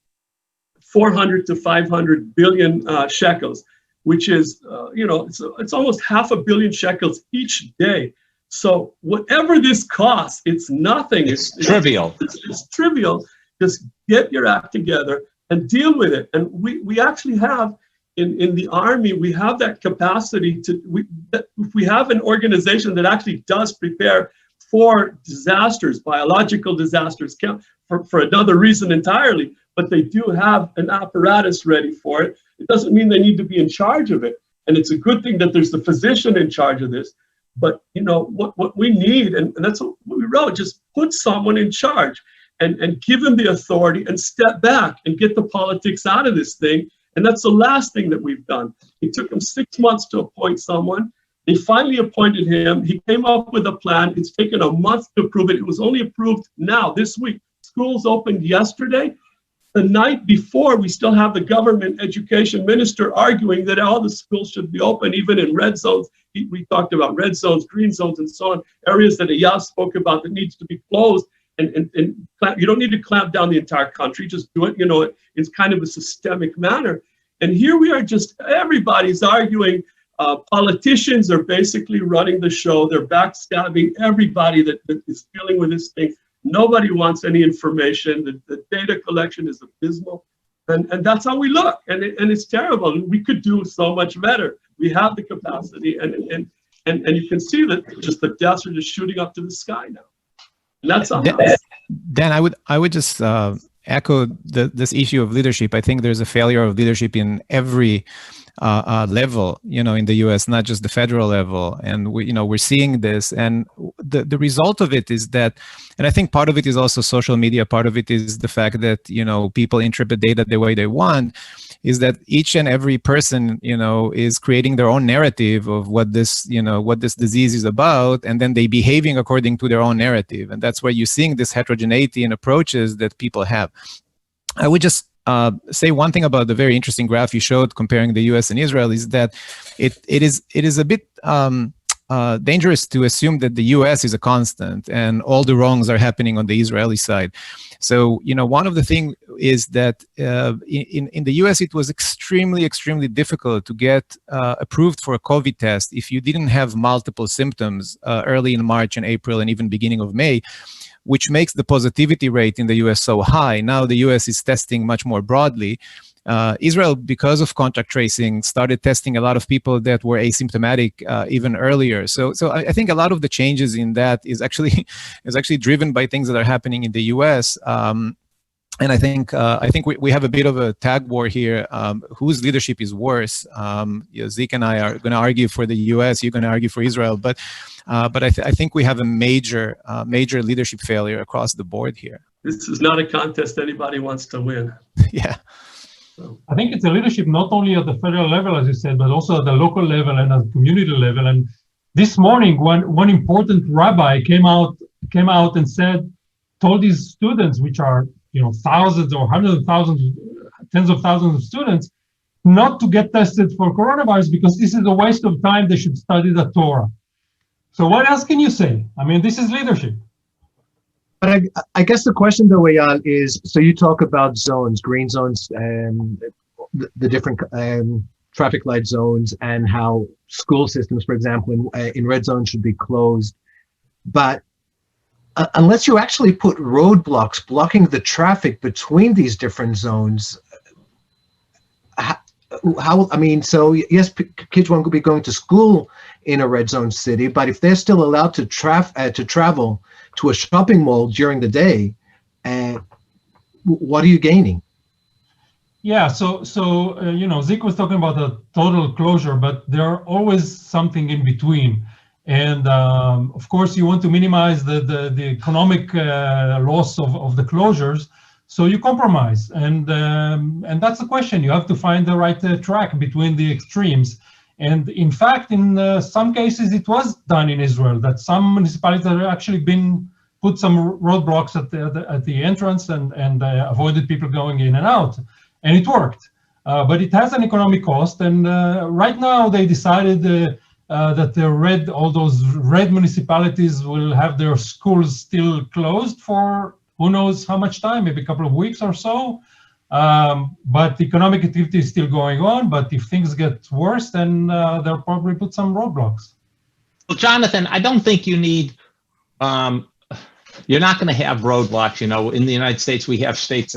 400 to 500 billion shekels, which is, it's almost 500 million shekels each day. So whatever this costs, it's nothing. It's trivial. It's trivial. Just get your act together and deal with it. And we actually have, in the Army, we have that capacity if we have an organization that actually does prepare for disasters, biological disasters, for another reason entirely, but they do have an apparatus ready for it. It doesn't mean they need to be in charge of it. And it's a good thing that there's the physician in charge of this. But what we need, and that's what we wrote, just put someone in charge and give them the authority and step back and get the politics out of this thing. And that's the last thing that we've done. It took them 6 months to appoint someone. They finally appointed him. He came up with a plan. It's taken a month to approve it. It was only approved now, this week. Schools opened yesterday. The night before, we still have the government education minister arguing that all the schools should be open, even in red zones. We talked about red zones, green zones, and so on, areas that Ayaz spoke about that needs to be closed. And you don't need to clamp down the entire country, just do it, it's kind of a systemic manner. And here we are, just everybody's arguing. Politicians are basically running the show. They're backstabbing everybody that is dealing with this thing. Nobody wants any information. The data collection is abysmal. And that's how we look. And it's terrible. We could do so much better. We have the capacity. And you can see that just the deaths are just shooting up to the sky now. And that's all. Dan, I would just echo this issue of leadership. I think there's a failure of leadership in every level, in the U.S., not just the federal level, and we're seeing this, and the result of it is that, and I think part of it is also social media, part of it is the fact that people interpret data the way they want, is that each and every person is creating their own narrative of what this disease is about, and then they behaving according to their own narrative, and that's where you're seeing this heterogeneity in approaches that people have. I would just say one thing about the very interesting graph you showed comparing the U.S. and Israel is that it is a bit dangerous to assume that the U.S. is a constant and all the wrongs are happening on the Israeli side. So one of the things is that in the U.S. it was extremely difficult to get approved for a COVID test if you didn't have multiple symptoms early in March and April and even beginning of May, which makes the positivity rate in the US so high. Now the US is testing much more broadly. Israel, because of contact tracing, started testing a lot of people that were asymptomatic even earlier. So I think a lot of the changes in that is actually driven by things that are happening in the US. And I think we have a bit of a tag war here. Whose leadership is worse? Zeke and I are going to argue for the U.S. You're going to argue for Israel, but I think we have a major leadership failure across the board here. This is not a contest anybody wants to win. Yeah. I think it's a leadership not only at the federal level, as you said, but also at the local level and at the community level. And this morning, one important rabbi came out and told these students, which are thousands or hundreds of thousands, tens of thousands of students, not to get tested for coronavirus because this is a waste of time. They should study the Torah. So what else can you say? I mean, this is leadership. But I guess the question though, Eyal, is, so you talk about zones, green zones, and the different traffic light zones, and how school systems, for example, in red zones should be closed. But unless you actually put roadblocks blocking the traffic between these different zones, how, I mean, so yes, kids won't be going to school in a red zone city, but if they're still allowed to travel to a shopping mall during the day, what are you gaining? Yeah, so you know, Zeke was talking about the total closure, but there are always something in between. And of course, you want to minimize the economic loss of the closures, so you compromise. And that's the question. You have to find the right track between the extremes. And in fact, in some cases, it was done in Israel, that some municipalities have actually put some roadblocks at the entrance and avoided people going in and out. And it worked, but it has an economic cost. And right now they decided that all those red municipalities will have their schools still closed for who knows how much time, maybe a couple of weeks or so. But economic activity is still going on. But if things get worse, then they'll probably put some roadblocks. Well, Jonathan, I don't think you need, you're not going to have roadblocks. You know, in the United States, we have states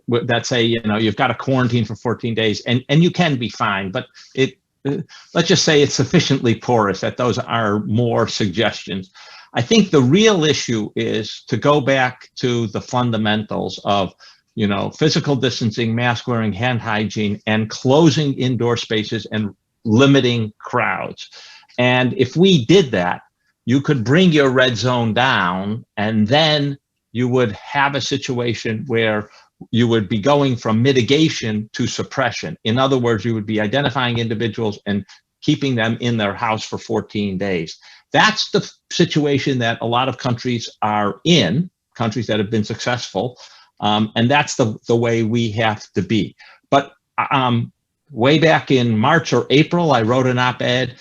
that say, you know, you've got to quarantine for 14 days and you can be fine. But let's just say it's sufficiently porous that those are more suggestions. I think the real issue is to go back to the fundamentals of, you know, physical distancing, mask wearing, hand hygiene, and closing indoor spaces and limiting crowds. And if we did that, you could bring your red zone down, and then you would have a situation where you would be going from mitigation to suppression. In other words, you would be identifying individuals and keeping them in their house for 14 days. That's the situation that a lot of countries are in, countries that have been successful, and that's the way we have to be. But way back in March or April, I wrote an op-ed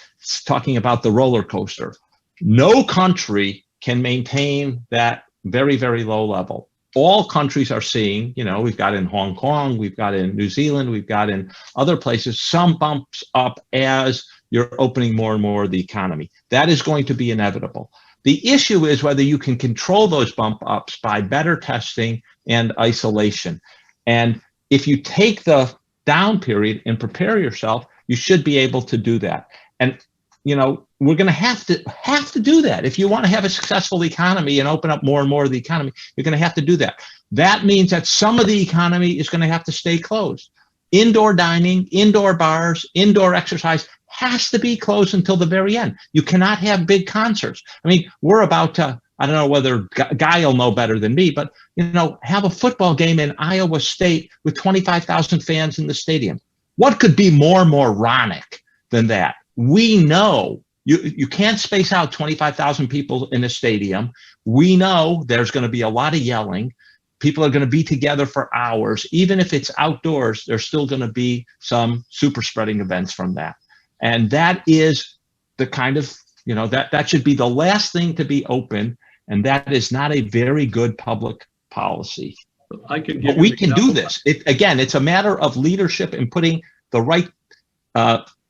talking about the roller coaster. No country can maintain that very, very low level. All countries are seeing, you know, we've got in Hong Kong, we've got in New Zealand, we've got in other places, some bumps up as you're opening more and more of the economy. That is going to be inevitable. The issue is whether you can control those bump ups by better testing and isolation. And if you take the down period and prepare yourself, you should be able to do that. And, you know, we're going to have to do that. If you want to have a successful economy and open up more and more of the economy, you're going to have to do that. That means that some of the economy is going to have to stay closed. Indoor dining, indoor bars, indoor exercise has to be closed until the very end. You cannot have big concerts. I mean, we're about to, I don't know whether Guy will know better than me, but, you know, have a football game in Iowa State with 25,000 fans in the stadium. What could be more moronic than that? We know you can't space out 25,000 people in a stadium. We know there's going to be a lot of yelling. People are going to be together for hours. Even if it's outdoors, there's still going to be some super spreading events from that. And that is the kind of, you know, that should be the last thing to be open. And that is not a very good public policy. But we can do this. Again, it's a matter of leadership and putting the right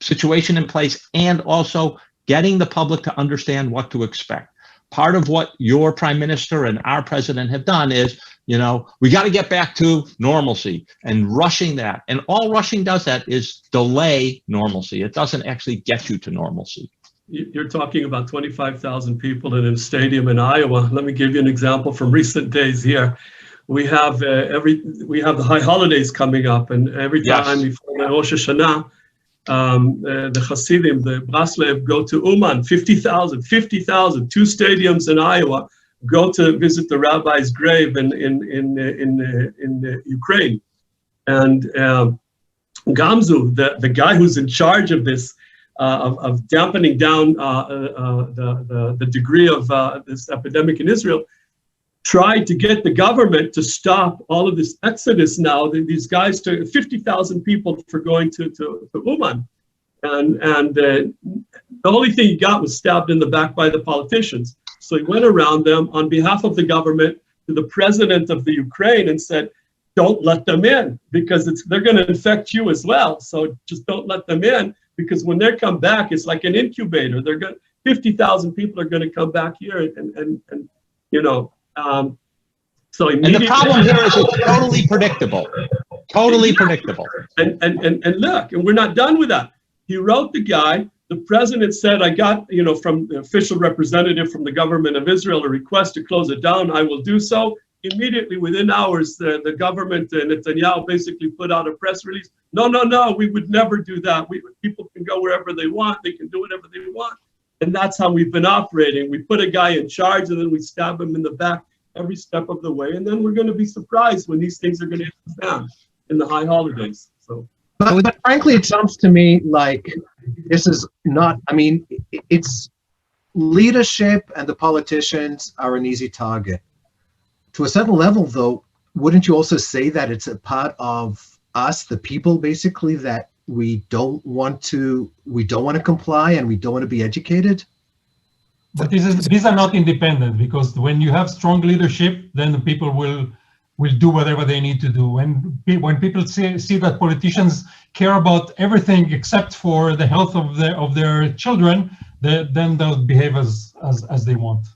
situation in place, and also getting the public to understand what to expect. Part of what your prime minister and our president have done is, you know, we got to get back to normalcy, and rushing that. And all rushing does that is delay normalcy. It doesn't actually get you to normalcy. You're talking about 25,000 people in a stadium in Iowa. Let me give you an example from recent days here. We have the high holidays coming up, and every time before the Rosh Hashanah, the Hasidim, the Breslev, go to Uman, 50,000, 2 stadiums in Iowa, go to visit the rabbi's grave in Ukraine. And Gamzu, the guy who's in charge of this, of dampening down the degree of this epidemic in Israel, tried to get the government to stop all of this exodus now. These guys took 50,000 people for going to Uman. And the only thing he got was stabbed in the back by the politicians. So he went around them on behalf of the government to the president of the Ukraine and said, don't let them in because they're going to infect you as well. So just don't let them in, because when they come back, it's like an incubator. 50,000 people are going to come back here and you know, so immediately. And the problem here is it's totally predictable. Totally predictable. And look, and we're not done with that. He wrote the guy. The president said, I got, you know, from the official representative from the government of Israel, a request to close it down. I will do so. Immediately, within hours, the government, Netanyahu, basically put out a press release. No, we would never do that. People can go wherever they want. They can do whatever they want. And that's how we've been operating. We put a guy in charge and then we stab him in the back every step of the way. And then we're going to be surprised when these things are going to hit the fan in the high holidays. So. But frankly, it sounds to me like this is not, I mean, it's leadership and the politicians are an easy target. To a certain level, though, wouldn't you also say that it's a part of us, the people, basically, that we don't want to comply and we don't want to be educated? But these are not independent, because when you have strong leadership, then the people will do whatever they need to do. When people see that politicians care about everything except for the health of their children, then they'll behave as they want.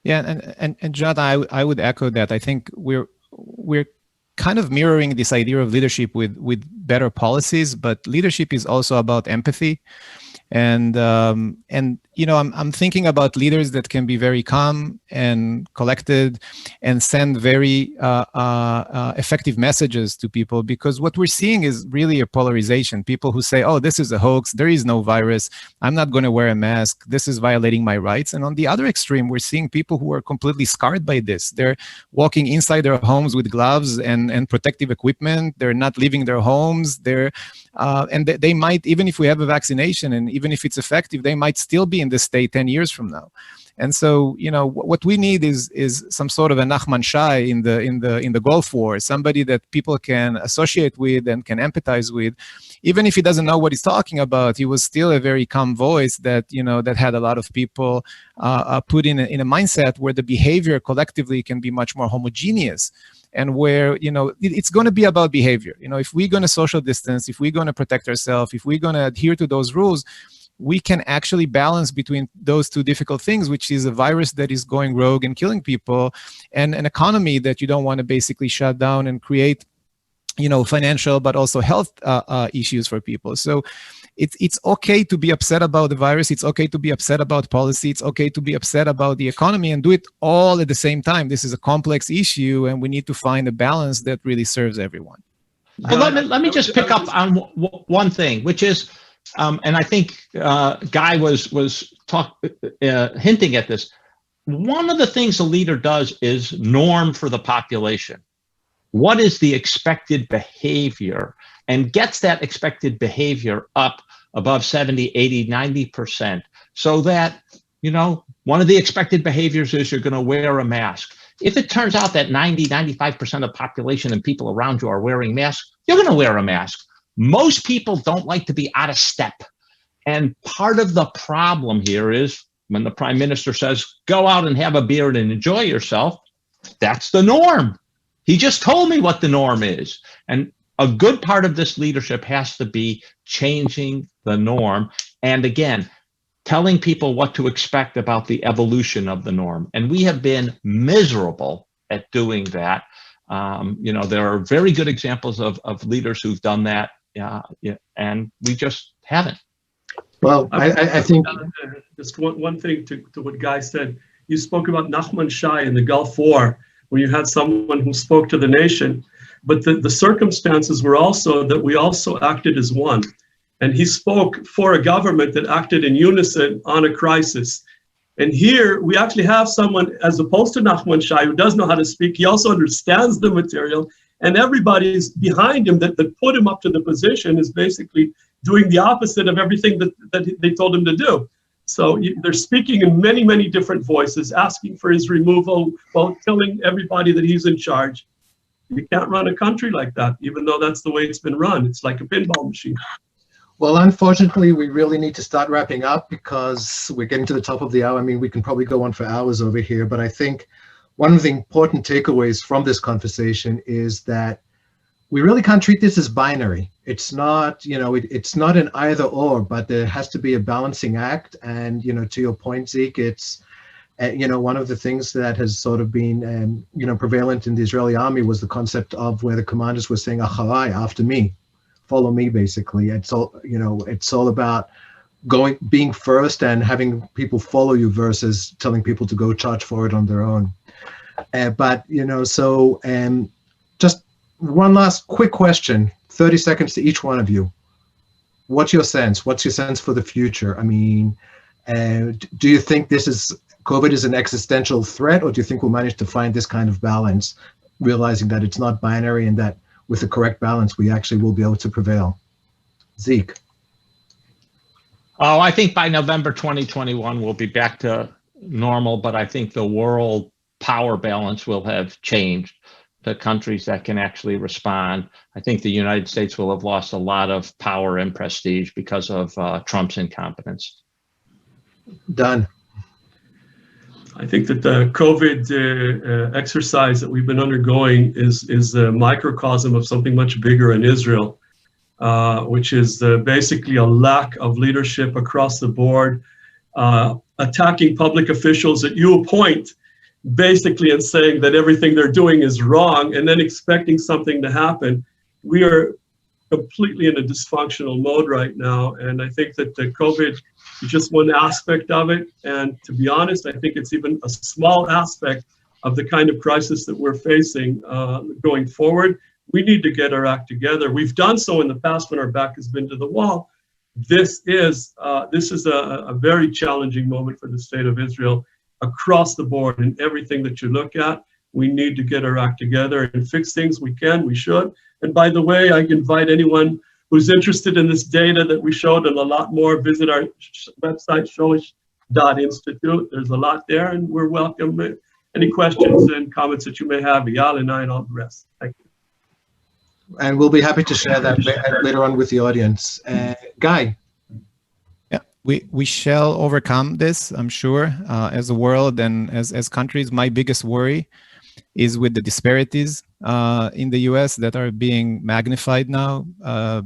Yeah, and Jonathan, I would echo that. I think we're kind of mirroring this idea of leadership with better policies, but leadership is also about empathy. And you know, I'm thinking about leaders that can be very calm and collected and send very effective messages to people, because what we're seeing is really a polarization. People who say, oh, this is a hoax, there is no virus, I'm not going to wear a mask, this is violating my rights. And on the other extreme, we're seeing people who are completely scarred by this. They're walking inside their homes with gloves and protective equipment. They're not leaving their homes. And they might, even if we have a vaccination and even if it's effective, they might still be in this state 10 years from now. And so, you know, what we need is some sort of a Nachman Shai in the Gulf War, somebody that people can associate with and can empathize with. Even if he doesn't know what he's talking about, he was still a very calm voice that, you know, that had a lot of people put in a mindset where the behavior collectively can be much more homogeneous. And where, you know, it's going to be about behavior. You know, if we're going to social distance, if we're going to protect ourselves, if we're going to adhere to those rules, we can actually balance between those two difficult things, which is a virus that is going rogue and killing people, and an economy that you don't want to basically shut down and create, you know, financial but also health issues for people. So it's okay to be upset about the virus. It's okay to be upset about policy. It's okay to be upset about the economy, and do it all at the same time. This is a complex issue, and we need to find a balance that really serves everyone. Well, let me just pick up on one thing, which is, and I think Guy was hinting at this. One of the things a leader does is norm for the population. What is the expected behavior, and gets that expected behavior up above 70, 80, 90%, so that, you know, one of the expected behaviors is you're going to wear a mask. If it turns out that 90, 95% of the population and people around you are wearing masks, you're going to wear a mask. Most people don't like to be out of step. And part of the problem here is when the prime minister says, go out and have a beer and enjoy yourself, that's the norm. He just told me what the norm is. And a good part of this leadership has to be changing the norm. And again, telling people what to expect about the evolution of the norm. And we have been miserable at doing that. You know, there are very good examples of leaders who've done that, and we just haven't. Well, I think just one thing to what Guy said. You spoke about Nachman Shai in the Gulf War, when you had someone who spoke to the nation, but the circumstances were also that we also acted as one. And he spoke for a government that acted in unison on a crisis. And here we actually have someone, as opposed to Nachman Shai, who does know how to speak. He also understands the material, and everybody's behind him that put him up to the position is basically doing the opposite of everything that they told him to do. So they're speaking in many, many different voices, asking for his removal, while telling everybody that he's in charge. You can't run a country like that, even though that's the way it's been run. It's like a pinball machine. Well, unfortunately, we really need to start wrapping up because we're getting to the top of the hour. I mean, we can probably go on for hours over here, but I think one of the important takeaways from this conversation is that we really can't treat this as binary. It's not, it's not an either or, but there has to be a balancing act. And, to your point, Zeke, it's, one of the things that has sort of been, prevalent in the Israeli army was the concept of where the commanders were saying, "Achalai," after me, follow me, basically. It's all, it's all about being first and having people follow you versus telling people to go charge forward on their own. Just one last quick question, 30 seconds to each one of you. What's your sense? What's your sense for the future? I mean, do you think COVID is an existential threat, or do you think we'll manage to find this kind of balance, realizing that it's not binary and that with the correct balance, we actually will be able to prevail? Zeke. Oh, I think by November 2021, we'll be back to normal, but I think the world power balance will have changed to countries that can actually respond. I think the United States will have lost a lot of power and prestige because of Trump's incompetence. Done. I think that the COVID exercise that we've been undergoing is a microcosm of something much bigger in Israel, which is basically a lack of leadership across the board, attacking public officials that you appoint, basically, and saying that everything they're doing is wrong, and then expecting something to happen. We are completely in a dysfunctional mode right now, and I think that the COVID is just one aspect of it. And to be honest, I think it's even a small aspect of the kind of crisis that we're facing going forward. We need to get our act together. We've done so in the past when our back has been to the wall. This is a very challenging moment for the state of Israel across the board in everything that you look at. We need to get our act together and fix things. We can, we should. And by the way, I invite anyone who's interested in this data that we showed and a lot more, visit our website, shoresh.institute. There's a lot there, and we're welcome. Any questions and comments that you may have, Eyal and I and all the rest. Thank you. And we'll be happy to share that later on with the audience. Guy. Yeah, we shall overcome this, I'm sure, as a world and as countries. My biggest worry is with the disparities in the US that are being magnified now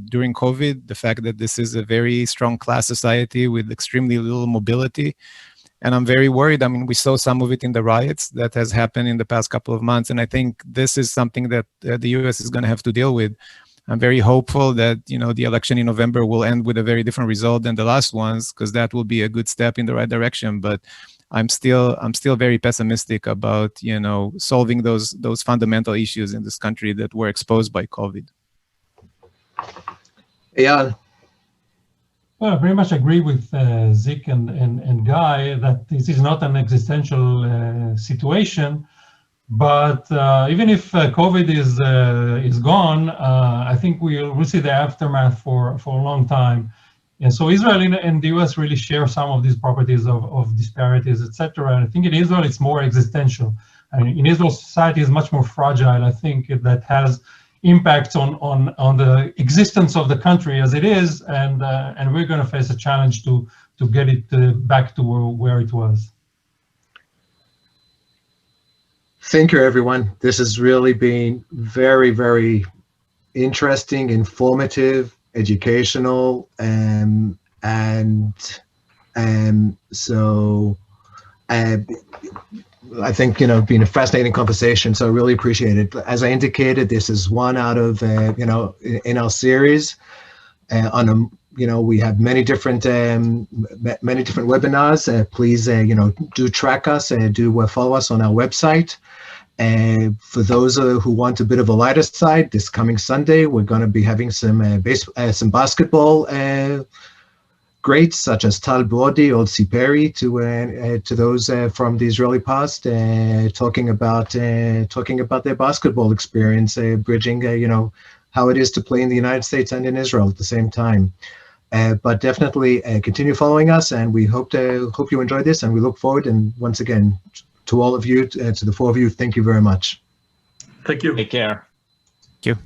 during COVID. The fact that this is a very strong class society with extremely little mobility. And I'm very worried. I mean, we saw some of it in the riots that has happened in the past couple of months. And I think this is something that the US is going to have to deal with. I'm very hopeful that, the election in November will end with a very different result than the last ones, because that will be a good step in the right direction. But I'm still very pessimistic about, solving those fundamental issues in this country that were exposed by COVID. Eyal. Well, I very much agree with Zeke and Guy that this is not an existential situation. But even if COVID is gone, I think we'll see the aftermath for a long time. And so Israel and the US really share some of these properties of disparities, etc. And I think in Israel, it's more existential. I mean, in Israel, society is much more fragile. I think that has impacts on the existence of the country as it is, and we're going to face a challenge to get it back to where it was. Thank you, everyone. This has really been very, very interesting, informative, educational, so I think, been a fascinating conversation. So I really appreciate it. As I indicated, this is one out of, in our series we have many different webinars. Please, do track us, do follow us on our website. For those who want a bit of a lighter side, this coming Sunday, we're going to be having some basketball greats such as Tal Brody or Siperi to those from the Israeli past, talking about their basketball experience, bridging how it is to play in the United States and in Israel at the same time. But definitely continue following us, and we hope you enjoyed this, and we look forward. And once again, to all of you, to the four of you, thank you very much. Thank you. Take care. Thank you.